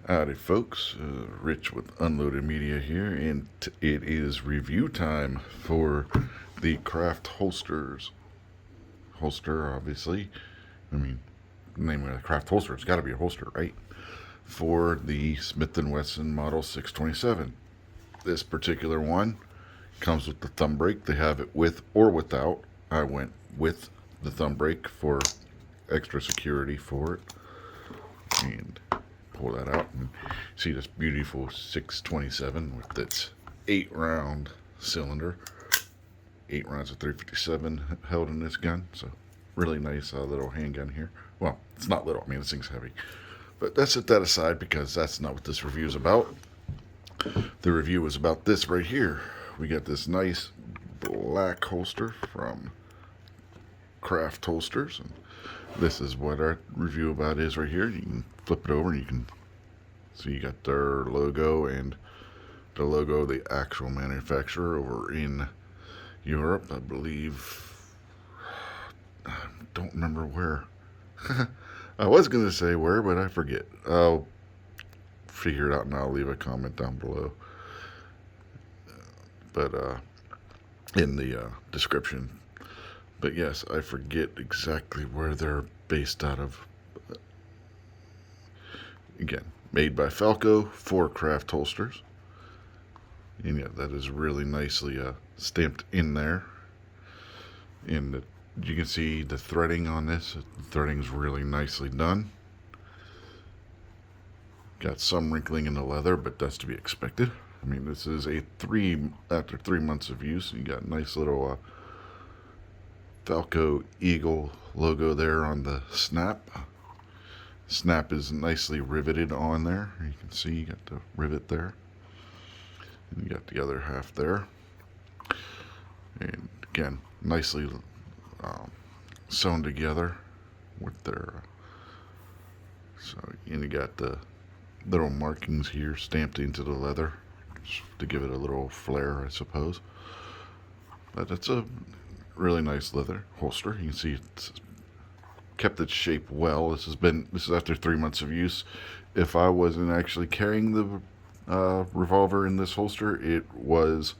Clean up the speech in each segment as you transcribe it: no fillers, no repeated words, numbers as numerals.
Howdy folks, Rich with Unloaded Media here, and it is review time for the Craft holster, obviously. I mean, the name of the Craft holster, it's got to be a holster, right? For the Smith & Wesson Model 627. This particular one comes with the thumb brake. They have it with or without. I went with the thumb brake for extra security for it. And pull that out and see this beautiful 627 with its 8-round cylinder. 8 rounds of 357 held in this gun, so really nice little handgun here. Well, it's not little, I mean, this thing's heavy. But let's set that aside because that's not what this review is about. The review is about this right here. We got this nice black holster from Craft Holsters, and this is what our review about is right here. You can flip it over and you can see you got their logo and the logo of the actual manufacturer over in Europe, I believe. I don't remember where. I was going to say where, but I forget. I'll figure it out and I'll leave a comment down below. But in the description. But yes, I forget exactly where they're based out of. Again, made by Falco for Craft Holsters. And yeah, that is really nicely stamped in there. And you can see the threading on this. The threading is really nicely done. Got some wrinkling in the leather, but that's to be expected. I mean, this is after 3 months of use. You got a nice little Falco Eagle logo there on the snap. Snap is nicely riveted on there. You can see you got the rivet there. And you got the other half there. And again, nicely sewn together with their. And you got the little markings here stamped into the leather to give it a little flair, I suppose. But it's a really nice leather holster. You can see it's kept its shape well. This is after 3 months of use. If I wasn't actually carrying the revolver in this holster, it was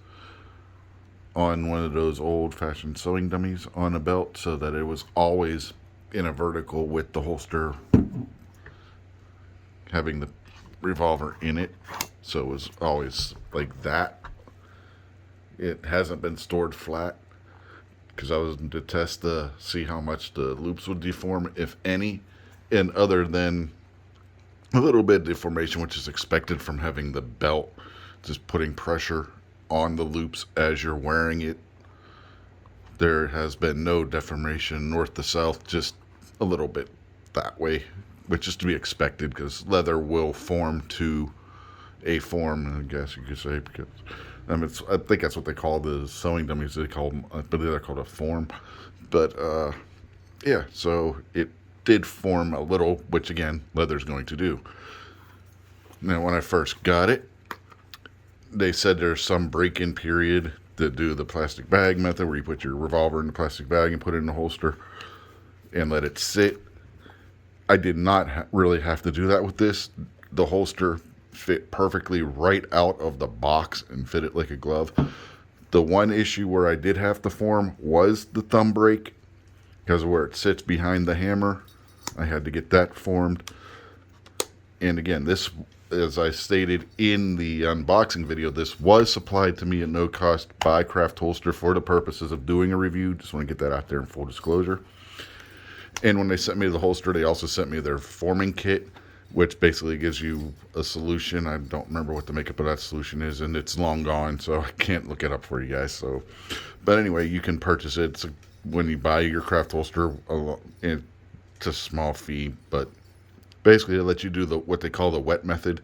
on one of those old-fashioned sewing dummies on a belt, so that it was always in a vertical with the holster having the revolver in it, so it was always like that. It hasn't been stored flat because I was to test to see how much the loops would deform, if any, and other than a little bit of deformation, which is expected from having the belt just putting pressure on the loops as you're wearing it. There has been no deformation north to south, just a little bit that way, which is to be expected because leather will form to a form, I guess you could say, because I think that's what they call the sewing dummies. They call them, I believe they're called a form. But yeah, so it did form a little, which again, leather's going to do. Now, when I first got it, they said there's some break-in period to do the plastic bag method where you put your revolver in the plastic bag and put it in the holster and let it sit. I did not really have to do that with this. The holster fit perfectly right out of the box and fit it like a glove. The one issue where I did have to form was the thumb brake, because of where it sits behind the hammer. I had to get that formed. And again, this, as I stated in the unboxing video, this was supplied to me at no cost by Craft Holster for the purposes of doing a review. Just want to get that out there in full disclosure. And when they sent me the holster, they also sent me their forming kit, which basically gives you a solution. I don't remember what the makeup of that solution is, and it's long gone, so I can't look it up for you guys. So, but anyway, you can purchase it. When you buy your Craft holster, it's a small fee, but basically it lets you do what they call the wet method.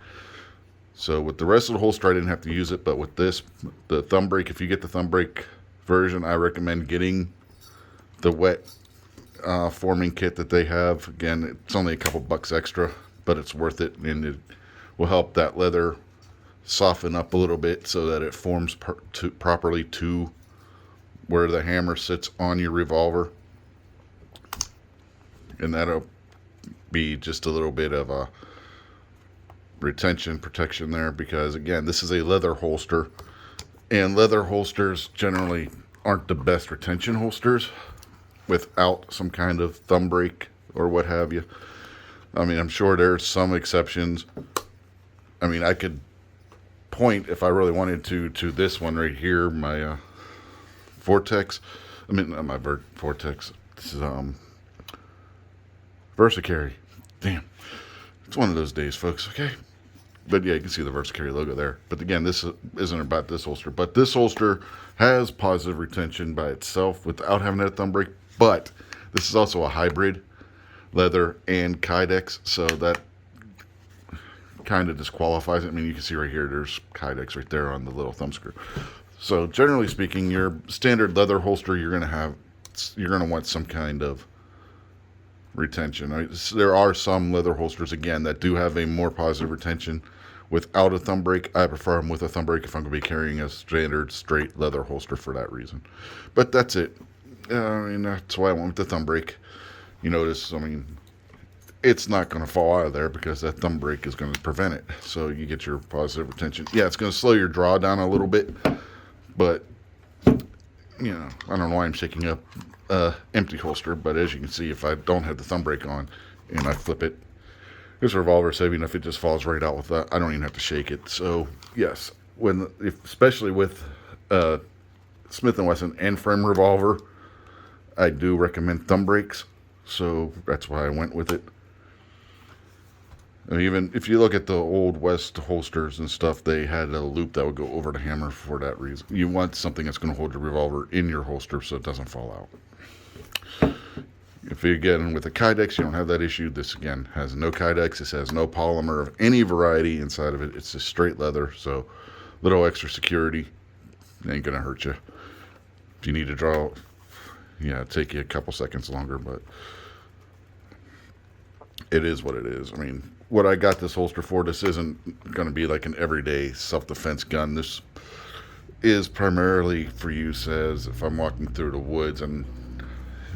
So with the rest of the holster, I didn't have to use it, but with this, the thumb brake, if you get the thumb brake version, I recommend getting the wet forming kit that they have. Again, it's only a couple bucks extra, but it's worth it, and it will help that leather soften up a little bit so that it forms properly to where the hammer sits on your revolver. And that'll be just a little bit of a retention protection there, because again, this is a leather holster, and leather holsters generally aren't the best retention holsters without some kind of thumb brake or what have you. I mean, I'm sure there's some exceptions. I mean, I could point, if I really wanted to this one right here, my Vortex. I mean, not my Vortex. This is Versacarry. Damn, it's one of those days, folks. Okay, but yeah, you can see the Versacarry logo there. But again, this isn't about this holster. But this holster has positive retention by itself without having that thumb brake. But this is also a hybrid, leather and Kydex, so that kind of disqualifies it. I mean, you can see right here, there's Kydex right there on the little thumb screw. So generally speaking, your standard leather holster, you're going to want some kind of retention. I mean, there are some leather holsters, again, that do have a more positive retention without a thumb brake. I prefer them with a thumb brake if I'm going to be carrying a standard straight leather holster for that reason. But that's it. I mean, that's why I went with the thumb brake. You notice, I mean, it's not going to fall out of there because that thumb brake is going to prevent it. So you get your positive retention. Yeah, it's going to slow your draw down a little bit, but, you know, I don't know why I'm shaking up empty holster, but as you can see, if I don't have the thumb brake on and I flip it, this revolver is heavy enough, it just falls right out with that. I don't even have to shake it. So, yes, especially with Smith & Wesson end frame revolver, I do recommend thumb brakes. So that's why I went with it. And even if you look at the old West holsters and stuff, they had a loop that would go over the hammer for that reason. You want something that's going to hold your revolver in your holster so it doesn't fall out. If you get in with a Kydex, you don't have that issue. This, again, has no Kydex. This has no polymer of any variety inside of it. It's just straight leather, so little extra security. It ain't going to hurt you. If you need to draw, yeah, it'll take you a couple seconds longer, but it is what it is. I mean, what I got this holster for, this isn't going to be like an everyday self-defense gun. This is primarily for use as if I'm walking through the woods and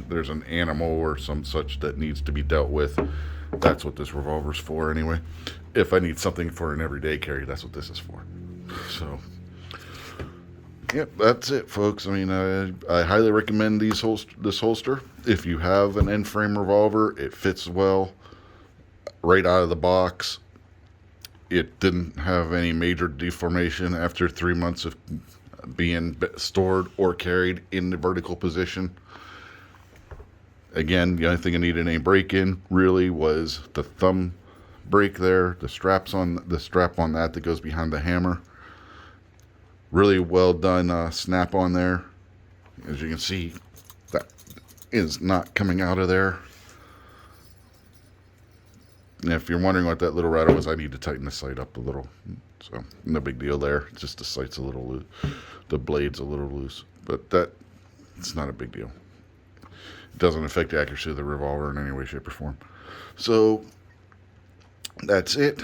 there's an animal or some such that needs to be dealt with. That's what this revolver's for anyway. If I need something for an everyday carry, that's what this is for. So, yep, that's it, folks. I mean, I highly recommend this holster. If you have an end frame revolver, it fits well right out of the box. It didn't have any major deformation after 3 months of being stored or carried in the vertical position. Again, the only thing I needed any break in really was the thumb brake there, the strap on that goes behind the hammer. Really well done snap on there. As you can see, that is not coming out of there. And if you're wondering what that little rattle was, I need to tighten the sight up a little. So no big deal there. It's just the sight's a little loose. The blade's a little loose. But it's not a big deal. It doesn't affect the accuracy of the revolver in any way, shape, or form. So that's it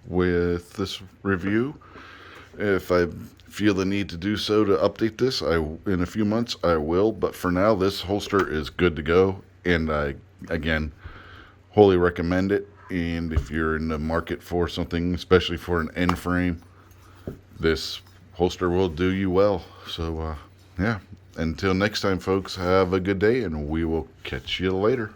with this review. If I feel the need to do so to update this, in a few months I will. But for now, this holster is good to go. And I, again, wholly recommend it. And if you're in the market for something, especially for an end frame, this holster will do you well. So, yeah. Until next time, folks, have a good day, and we will catch you later.